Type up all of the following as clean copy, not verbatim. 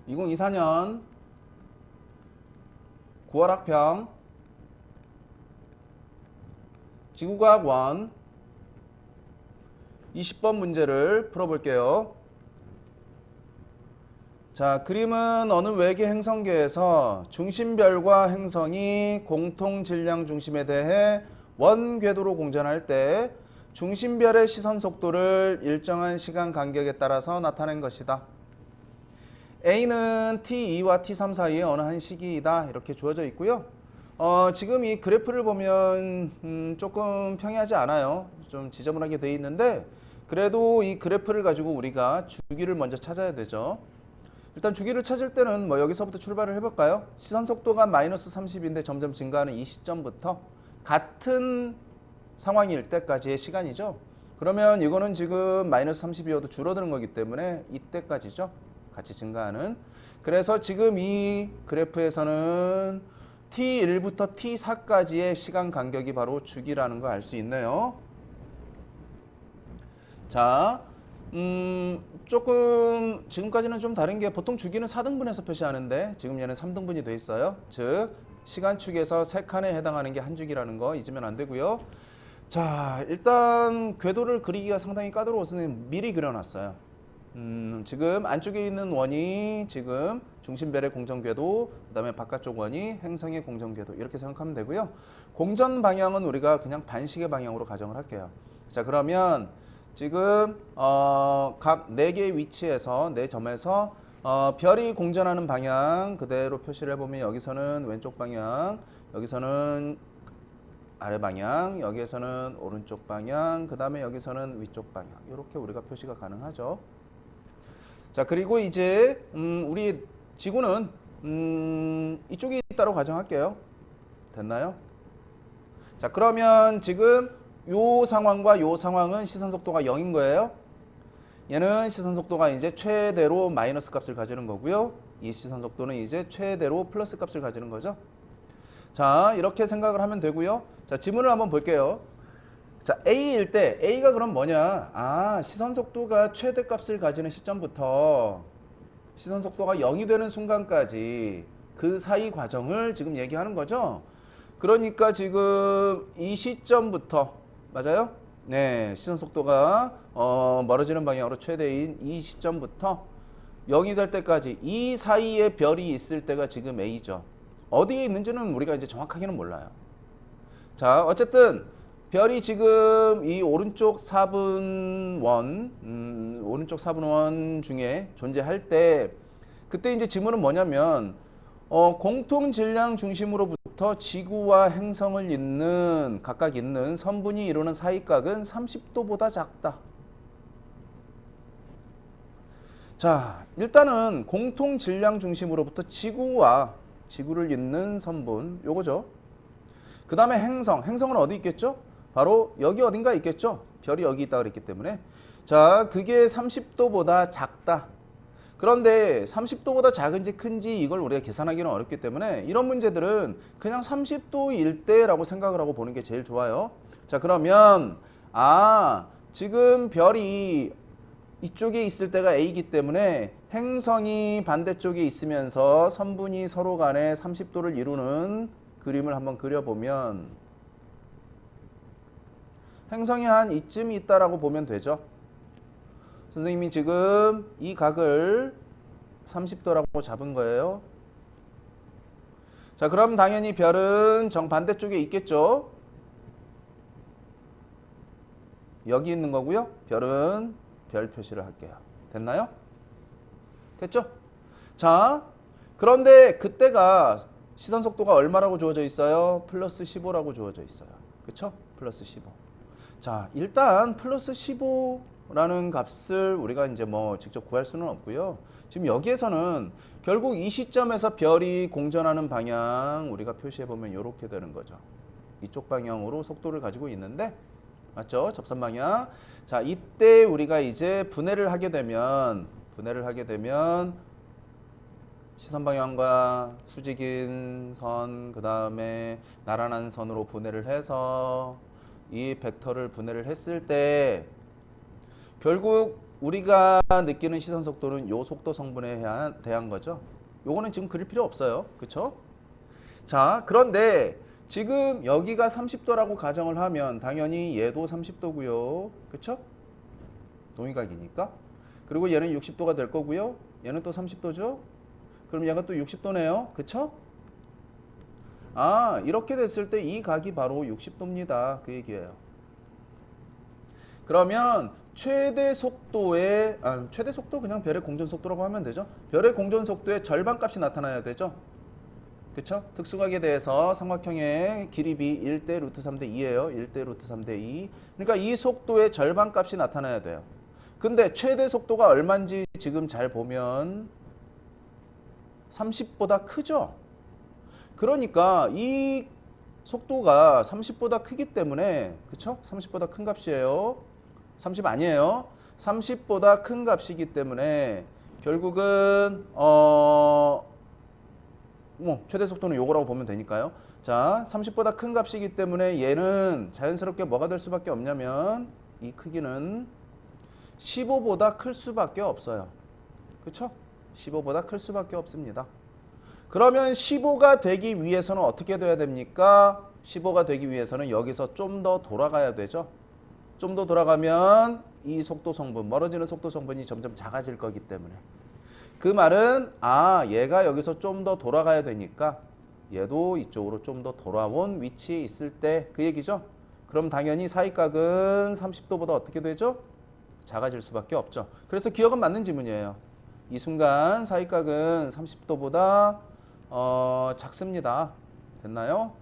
2024년 9월 학평 지구과학 1 20번 문제를 풀어볼게요. 자, 그림은 어느 외계 행성계에서 중심별과 행성이 공통 질량 중심에 대해 원 궤도로 공전할 때 중심별의 시선 속도를 일정한 시간 간격에 따라서 나타낸 것이다. A는 T2와 T3 사이의 어느 한 시기이다. 이렇게 주어져 있고요. 지금 이 그래프를 보면 조금 평이하지 않아요. 좀 지저분하게 되어 있는데 그래도 이 그래프를 가지고 우리가 주기를 먼저 찾아야 되죠. 일단 주기를 찾을 때는 뭐 여기서부터 출발을 해볼까요? 시선 속도가 마이너스 30인데 점점 증가하는 이 시점부터 같은 상황일 때까지의 시간이죠. 그러면 이거는 지금 마이너스 30이어도 줄어드는 거기 때문에 이때까지죠. 같이 증가하는. 그래서 지금 이 그래프에서는 T1부터 T4까지의 시간 간격이 바로 주기라는 거 알 수 있네요. 자, 조금 지금까지는 좀 다른 게 보통 주기는 4등분해서 표시하는데 지금 얘는 3등분이 돼 있어요. 즉 시간축에서 3칸에 해당하는 게 한 주기라는 거 잊으면 안 되고요. 자, 일단 궤도를 그리기가 상당히 까다로워서 미리 그려놨어요. 지금 안쪽에 있는 원이 지금 중심별의 공전궤도, 그 다음에 바깥쪽 원이 행성의 공전궤도 이렇게 생각하면 되고요. 공전 방향은 우리가 그냥 반시계 방향으로 가정을 할게요. 자, 그러면 지금 각 4개의 위치에서 4점에서 별이 공전하는 방향 그대로 표시를 해보면 여기서는 왼쪽 방향, 여기서는 아래 방향, 여기에서는 오른쪽 방향, 그 다음에 여기서는 위쪽 방향 이렇게 우리가 표시가 가능하죠. 자, 그리고 이제 우리 지구는 이쪽에 있다고 가정할게요. 됐나요? 자, 그러면 지금 요 상황과 요 상황은 시선 속도가 0인 거예요. 얘는 시선 속도가 이제 최대로 마이너스 값을 가지는 거고요. 이 시선 속도는 이제 최대로 플러스 값을 가지는 거죠. 자, 이렇게 생각을 하면 되고요. 자, 지문을 한번 볼게요. 자, A일 때 A가 그럼 뭐냐? 아, 시선 속도가 최대값을 가지는 시점부터 시선 속도가 0이 되는 순간까지 그 사이 과정을 지금 얘기하는 거죠. 그러니까 지금 이 시점부터 맞아요? 네, 시선 속도가 멀어지는 방향으로 최대인 이 시점부터 0이 될 때까지 이 사이에 별이 있을 때가 지금 A죠. 어디에 있는지는 우리가 이제 정확하게는 몰라요. 자, 어쨌든 별이 지금 이 오른쪽 4분원, 오른쪽 4분원 중에 존재할 때 그때 이제 지문은 뭐냐면 공통 질량 중심으로부터 지구와 행성을 잇는 각각 있는 선분이 이루는 사이각은 30도보다 작다. 자, 일단은 공통 질량 중심으로부터 지구를 잇는 선분 요거죠. 그 다음에 행성은 어디 있겠죠? 바로 여기 어딘가 있겠죠? 별이 여기 있다 그랬기 때문에. 자, 그게 30도보다 작다. 그런데 30도보다 작은지 큰지 이걸 우리가 계산하기는 어렵기 때문에 이런 문제들은 그냥 30도일 때라고 생각을 하고 보는 게 제일 좋아요. 자, 그러면 지금 별이 이쪽에 있을 때가 A이기 때문에 행성이 반대쪽에 있으면서 선분이 서로 간에 30도를 이루는 그림을 한번 그려보면 행성이 한 이쯤이 있다라고 보면 되죠. 선생님이 지금 이 각을 30도라고 잡은 거예요. 자, 그럼 당연히 별은 정반대쪽에 있겠죠. 여기 있는 거고요. 별은 별 표시를 할게요. 됐나요? 됐죠? 자, 그런데 그때가 시선 속도가 얼마라고 주어져 있어요? 플러스 15라고 주어져 있어요. 그쵸? 플러스 15. 자, 일단 플러스 15라는 값을 우리가 이제 뭐 직접 구할 수는 없고요. 지금 여기에서는 결국 이 시점에서 별이 공전하는 방향 우리가 표시해 보면 이렇게 되는 거죠. 이쪽 방향으로 속도를 가지고 있는데 맞죠? 접선 방향. 자, 이때 우리가 이제 분해를 하게 되면 시선 방향과 수직인 선, 그 다음에 나란한 선으로 분해를 해서 이 벡터를 분해를 했을 때 결국 우리가 느끼는 시선 속도는 요 속도 성분에 대한 거죠. 요거는 지금 그릴 필요 없어요. 그쵸? 자, 그런데 지금 여기가 30도라고 가정을 하면 당연히 얘도 30도고요. 그쵸? 동의각이니까. 그리고 얘는 60도가 될 거고요. 얘는 또 30도죠. 그럼 얘가 또 60도네요. 그쵸? 아, 이렇게 됐을 때 이 각이 바로 60도입니다. 그 얘기예요. 그러면 최대 속도의 최대 속도 그냥 별의 공전 속도라고 하면 되죠. 별의 공전 속도의 절반 값이 나타나야 되죠. 그쵸? 특수각에 대해서 삼각형의 길이비 1대 루트 3대 2예요. 1대 루트 3대 2. 그러니까 이 속도의 절반 값이 나타나야 돼요. 근데 최대 속도가 얼마인지 지금 잘 보면 30보다 크죠? 그러니까 이 속도가 30보다 크기 때문에, 그쵸? 30보다 큰 값이에요. 30 아니에요. 30보다 큰 값이기 때문에 결국은 최대 속도는 요거라고 보면 되니까요. 자, 30보다 큰 값이기 때문에 얘는 자연스럽게 뭐가 될 수밖에 없냐면 이 크기는 15보다 클 수밖에 없어요. 그쵸? 15보다 클 수밖에 없습니다. 그러면 15가 되기 위해서는 어떻게 돼야 됩니까? 15가 되기 위해서는 여기서 좀 더 돌아가야 되죠. 좀 더 돌아가면 이 속도 성분, 멀어지는 속도 성분이 점점 작아질 거기 때문에. 그 말은 얘가 여기서 좀 더 돌아가야 되니까 얘도 이쪽으로 좀 더 돌아온 위치에 있을 때 그 얘기죠. 그럼 당연히 사이각은 30도보다 어떻게 되죠? 작아질 수밖에 없죠. 그래서 기억은 맞는 지문이에요. 이 순간 사이각은 30도보다 작습니다. 됐나요?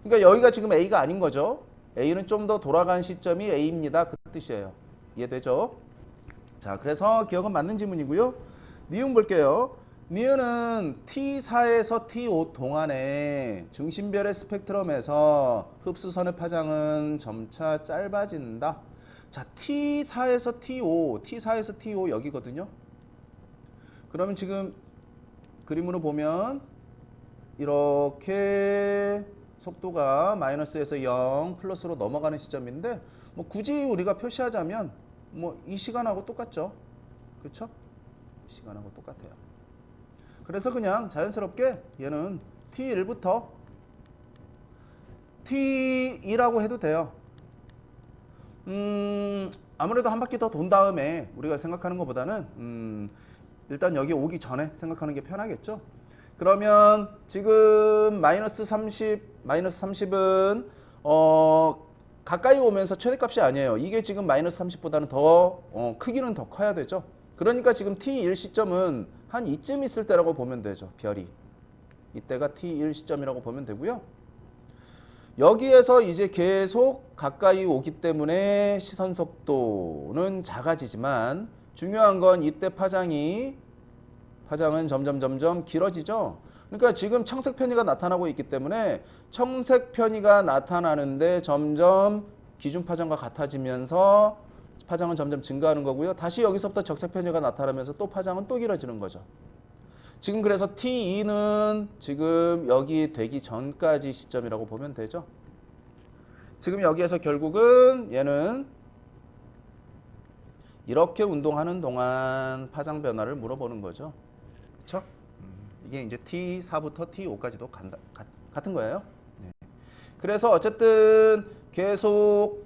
그러니까 여기가 지금 A가 아닌 거죠. A는 좀 더 돌아간 시점이 A입니다. 그 뜻이에요. 이해되죠? 자, 그래서 기억은 맞는 지문이고요. 니은 볼게요. 니은은 T4에서 T5 동안에 중심별의 스펙트럼에서 흡수선의 파장은 점차 짧아진다. 자, T4에서 T5, T4에서 T5 여기거든요. 그러면 지금 그림으로 보면 이렇게 속도가 마이너스에서 0, 플러스로 넘어가는 시점인데 뭐 굳이 우리가 표시하자면 뭐 이 시간하고 똑같죠. 그렇죠? 시간하고 똑같아요. 그래서 그냥 자연스럽게 얘는 T1부터 T2라고 해도 돼요. 아무래도 한 바퀴 더 돈 다음에 우리가 생각하는 것보다는 일단 여기 오기 전에 생각하는 게 편하겠죠. 그러면 지금 마이너스 30은 가까이 오면서 최대값이 아니에요. 이게 지금 마이너스 30보다는 더 크기는 더 커야 되죠. 그러니까 지금 T1 시점은 한 이쯤 있을 때라고 보면 되죠. 별이. 이때가 T1 시점이라고 보면 되고요. 여기에서 이제 계속 가까이 오기 때문에 시선 속도는 작아지지만 중요한 건 이때 파장은 점점 길어지죠. 그러니까 지금 청색 편의가 나타나고 있기 때문에 청색 편의가 나타나는데 점점 기준 파장과 같아지면서 파장은 점점 증가하는 거고요. 다시 여기서부터 적색 편의가 나타나면서 또 파장은 또 길어지는 거죠. 지금 그래서 T2는 지금 여기 되기 전까지 시점이라고 보면 되죠. 지금 여기에서 결국은 얘는 이렇게 운동하는 동안 파장 변화를 물어보는 거죠. 그렇죠? 이게 이제 T4부터 T5까지도 같은 거예요. 네. 그래서 어쨌든 계속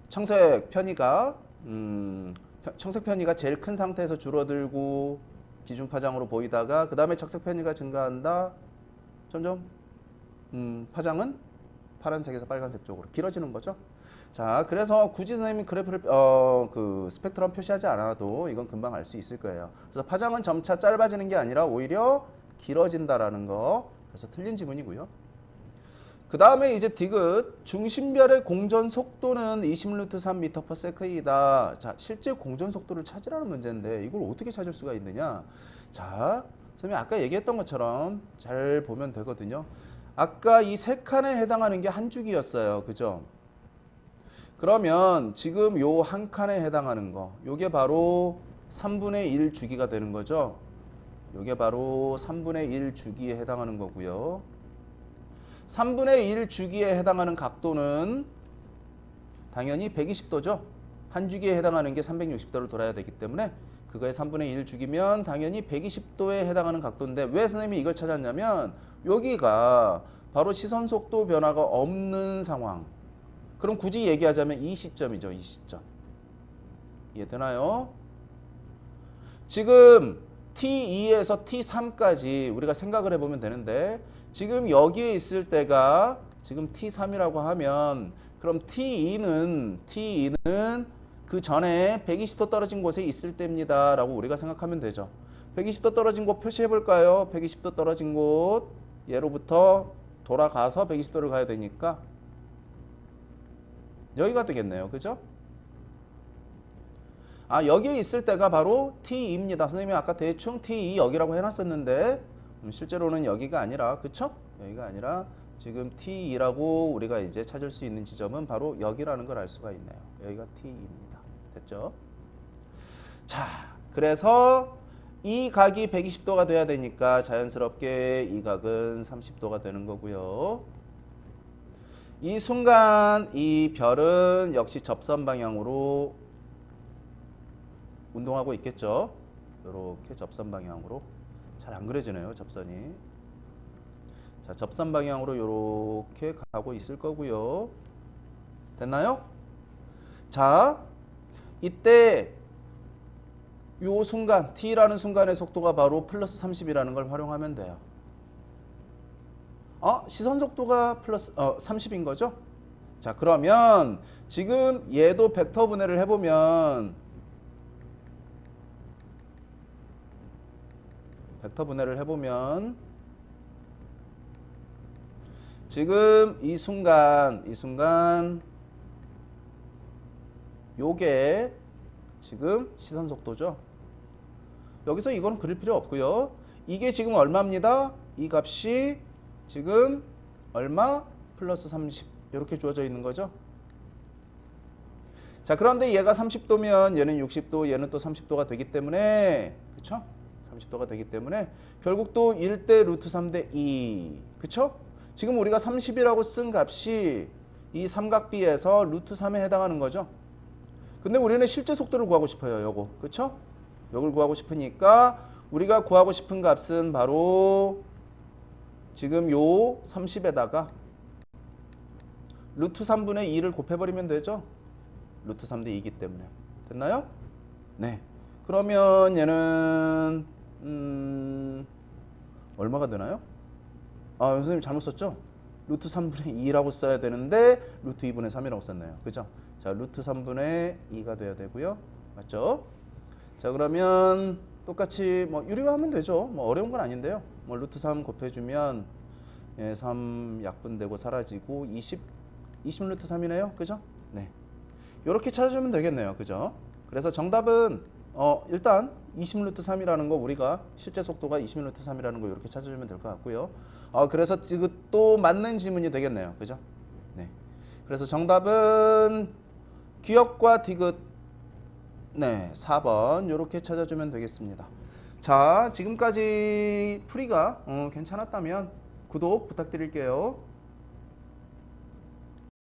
청색 편의가 제일 큰 상태에서 줄어들고 기준 파장으로 보이다가 그 다음에 적색 편의가 증가한다. 점점 파장은 파란색에서 빨간색 쪽으로 길어지는 거죠. 자, 그래서 굳이 선생님이 그래프를 그 스펙트럼 표시하지 않아도 이건 금방 알 수 있을 거예요. 그래서 파장은 점차 짧아지는 게 아니라 오히려 길어진다라는 거. 그래서 틀린 지문이고요. 그 다음에 이제 디귿 중심별의 공전 속도는 20루트 3m/s이다. 자, 실제 공전 속도를 찾으라는 문제인데 이걸 어떻게 찾을 수가 있느냐? 자, 선생님이 아까 얘기했던 것처럼 잘 보면 되거든요. 아까 이 세 칸에 해당하는 게 한 주기였어요. 그죠? 그러면 지금 요 한 칸에 해당하는 거, 요게 바로 3분의 1 주기가 되는 거죠. 요게 바로 3분의 1 주기에 해당하는 거고요. 3분의 1 주기에 해당하는 각도는 당연히 120도죠. 한 주기에 해당하는 게 360도를 돌아야 되기 때문에 그거의 3분의 1 주기면 당연히 120도에 해당하는 각도인데 왜 선생님이 이걸 찾았냐면 여기가 바로 시선 속도 변화가 없는 상황. 그럼 굳이 얘기하자면 이 시점이죠. 이 시점. 이해되나요? 지금 T2에서 T3까지 우리가 생각을 해보면 되는데 지금 여기에 있을 때가 지금 T3이라고 하면 그럼 T2는 그 전에 120도 떨어진 곳에 있을 때입니다 라고 우리가 생각하면 되죠. 120도 떨어진 곳 표시해 볼까요? 120도 떨어진 곳 예로부터 돌아가서 120도를 가야 되니까 여기가 되겠네요. 그죠? 아, 여기에 있을 때가 바로 T2입니다. 선생님이 아까 대충 T2 여기라고 해놨었는데 실제로는 여기가 아니라, 그쵸? 여기가 아니라 지금 T2라고 우리가 이제 찾을 수 있는 지점은 바로 여기라는 걸 알 수가 있네요. 여기가 T2입니다. 됐죠? 자, 그래서 이 각이 120도가 돼야 되니까 자연스럽게 이 각은 30도가 되는 거고요. 이 순간 이 별은 역시 접선 방향으로 운동하고 있겠죠. 이렇게 접선 방향으로. 잘 안 그려지네요, 접선이. 자, 접선 방향으로 이렇게 가고 있을 거고요. 됐나요? 자, 이때 요 순간 t라는 순간의 속도가 바로 플러스 30이라는 걸 활용하면 돼요. 시선 속도가 플러스 30인 거죠? 자, 그러면 지금 얘도 벡터 분해를 해보면 지금 이 순간 요게 지금 시선 속도죠. 여기서 이건 그릴 필요 없고요. 이게 지금 얼마입니다. 이 값이 지금 얼마? 플러스 30 이렇게 주어져 있는 거죠. 자, 그런데 얘가 30도면 얘는 60도, 얘는 또 30도가 되기 때문에, 그쵸? 30도가 되기 때문에 결국 또 1대 루트 3대 2, 그쵸? 지금 우리가 30이라고 쓴 값이 이 삼각비에서 루트 3에 해당하는 거죠. 근데 우리는 실제 속도를 구하고 싶어요. 요거, 그쵸? 요걸 구하고 싶으니까 우리가 구하고 싶은 값은 바로 지금 요 30에다가 루트 3분의 2를 곱해버리면 되죠. 루트 3대 2이기 때문에. 됐나요? 네. 그러면 얘는 얼마가 되나요? 선생님 잘못 썼죠? 루트 3분의 2라고 써야 되는데 루트 2분의 3이라고 썼네요. 그죠? 자, 루트 3분의 2가 돼야 되고요. 맞죠? 자, 그러면 똑같이 뭐 유리화하면 되죠. 뭐 어려운 건 아닌데요. 뭐 루트 3 곱해주면 3 약분되고 사라지고 20 루트 3이네요. 그죠? 네. 이렇게 찾아주면 되겠네요. 그죠? 그래서 정답은 일단 20 루트 3이라는 거 우리가 실제 속도가 20 루트 3이라는 거 이렇게 찾아주면 될 것 같고요. 그래서 또 맞는 지문이 되겠네요. 그죠? 네. 그래서 정답은 기역과 디귿, 네, 4번 이렇게 찾아주면 되겠습니다. 자, 지금까지 풀이가 괜찮았다면 구독 부탁드릴게요.